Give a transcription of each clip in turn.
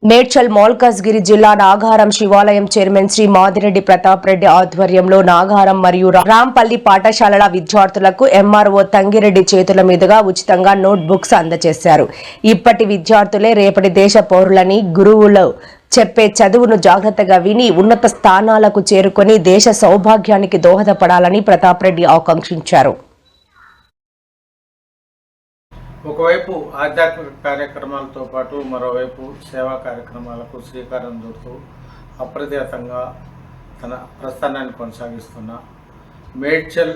మేడ్చల్ మల్కాజ్గిరి జిల్లా నాగారం శివాలయం చైర్మన్ శ్రీ మాదిరెడ్డి ప్రతాప్ రెడ్డి ఆధ్వర్యంలో నాగారం మరియు రాంపల్లి పాఠశాలల విద్యార్థులకు ఎంఆర్ఓ తంగిరెడ్డి చేతుల మీదుగా ఉచితంగా నోట్ బుక్స్ అందజేశారు. ఇప్పటి విద్యార్థులే రేపటి దేశ పౌరులని గురువులు చెప్పే చదువును జాగ్రత్తగా విని ఉన్నత స్థానాలకు చేరుకొని దేశ సౌభాగ్యానికి దోహదపడాలని ప్రతాప్ రెడ్డి ఆకాంక్షించారు. ఒకవైపు ఆధ్యాత్మిక కార్యక్రమాలతో పాటు మరోవైపు సేవా కార్యక్రమాలకు శ్రీకారం చుడుతూ అప్రతిహతంగా తన ప్రస్థానాన్ని కొనసాగిస్తున్న మేడ్చల్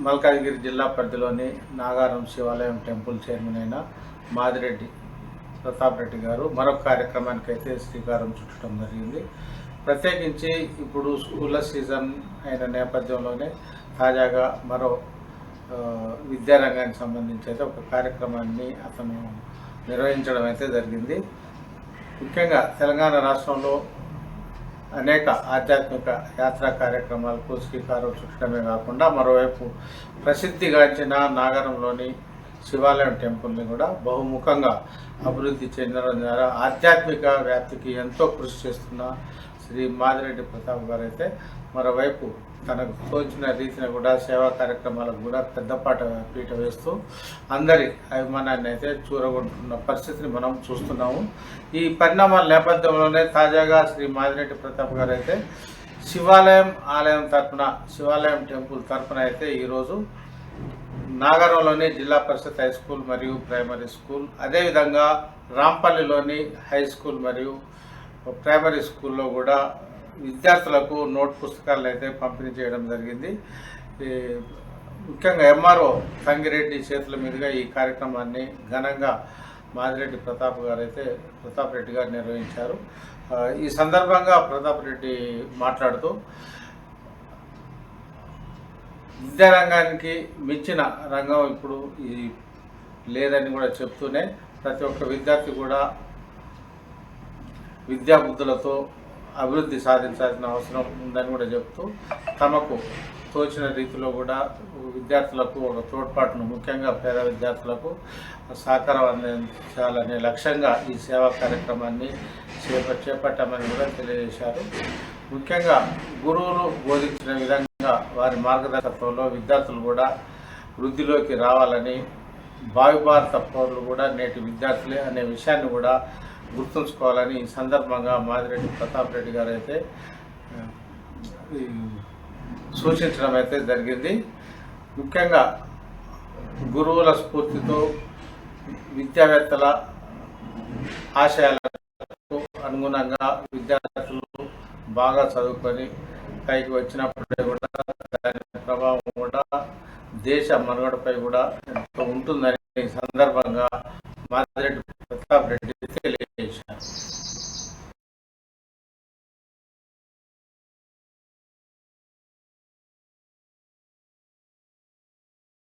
మల్కాజ్గిరి జిల్లా పరిధిలోని నాగారం శివాలయం టెంపుల్ చైర్మన్ అయిన మాదిరెడ్డి ప్రతాప్ రెడ్డి గారు మరొక కార్యక్రమానికి అయితే శ్రీకారం చుట్టడం జరిగింది. ప్రత్యేకించి ఇప్పుడు స్కూళ్ళ సీజన్ అయిన నేపథ్యంలోనే తాజాగా మరో విద్యారంగానికి సంబంధించి అయితే ఒక కార్యక్రమాన్ని అతను నిర్వహించడం అయితే జరిగింది. ముఖ్యంగా తెలంగాణ రాష్ట్రంలో అనేక ఆధ్యాత్మిక యాత్రా కార్యక్రమాలకు శ్రీకారం చుట్టడమే కాకుండా మరోవైపు ప్రసిద్ధిగాంచిన నాగారంలోని శివాలయం టెంపుల్ని కూడా బహుముఖంగా అభివృద్ధి చెందడం ద్వారా ఆధ్యాత్మిక వ్యాప్తికి ఎంతో కృషి చేస్తున్న శ్రీ మాదిరెడ్డి ప్రతాప్ గారు అయితే మరోవైపు తనకు తోచిన రీతిని కూడా సేవా కార్యక్రమాలకు కూడా పెద్దపాట పీట వేస్తూ అందరి అభిమానాన్ని అయితే చూరగొంటున్న పరిస్థితిని మనం చూస్తున్నాము. ఈ పరిణామాల నేపథ్యంలోనే తాజాగా శ్రీ మాదిరెడ్డి ప్రతాప్ గారు అయితే శివాలయం టెంపుల్ తరఫున అయితే ఈరోజు నాగారంలోని జిల్లా పరిషత్ హై స్కూల్ మరియు ప్రైమరీ స్కూల్, అదేవిధంగా రాంపల్లిలోని హై స్కూల్ మరియు ప్రైమరీ స్కూల్లో కూడా విద్యార్థులకు నోట్ పుస్తకాలను అయితే పంపిణీ చేయడం జరిగింది. ముఖ్యంగా ఎంఆర్ఓ తంగిరెడ్డి చేతుల మీదుగా ఈ కార్యక్రమాన్ని ఘనంగా మాదిరెడ్డి ప్రతాప్ రెడ్డి గారు నిర్వహించారు. ఈ సందర్భంగా ప్రతాప్ రెడ్డి మాట్లాడుతూ విద్యారంగానికి మించిన రంగం ఇప్పుడు లేదని కూడా చెప్తూనే ప్రతి ఒక్క విద్యార్థి కూడా విద్యాబుద్ధులతో అభివృద్ధి సాధించాల్సిన అవసరం ఉందని కూడా చెప్తూ తమకు తోచిన రీతిలో కూడా విద్యార్థులకు ఒక తోడ్పాటును ముఖ్యంగా పేద విద్యార్థులకు సహకారం అందించాలనే లక్ష్యంగా ఈ సేవా కార్యక్రమాన్ని చేపట్టామని కూడా తెలియజేశారు. ముఖ్యంగా గురువులు బోధించిన విధంగా వారి మార్గదర్శకత్వంలో విద్యార్థులు కూడా వృద్ధిలోకి రావాలని, భావి భారత పౌరులు కూడా నేటి విద్యార్థులే అనే విషయాన్ని కూడా గుర్తుంచుకోవాలని ఈ సందర్భంగా మాదిరెడ్డి ప్రతాప్ రెడ్డి గారు అయితే సూచించడం అయితే జరిగింది. ముఖ్యంగా గురువుల స్ఫూర్తితో విద్యావేత్తల ఆశయాలకు అనుగుణంగా విద్యార్థులు బాగా చదువుకొని పైకి వచ్చినప్పుడే కూడా దాని ప్రభావం కూడా దేశ మనుగడపై కూడా ఎంతో ఉంటుందని ఈ సందర్భంగా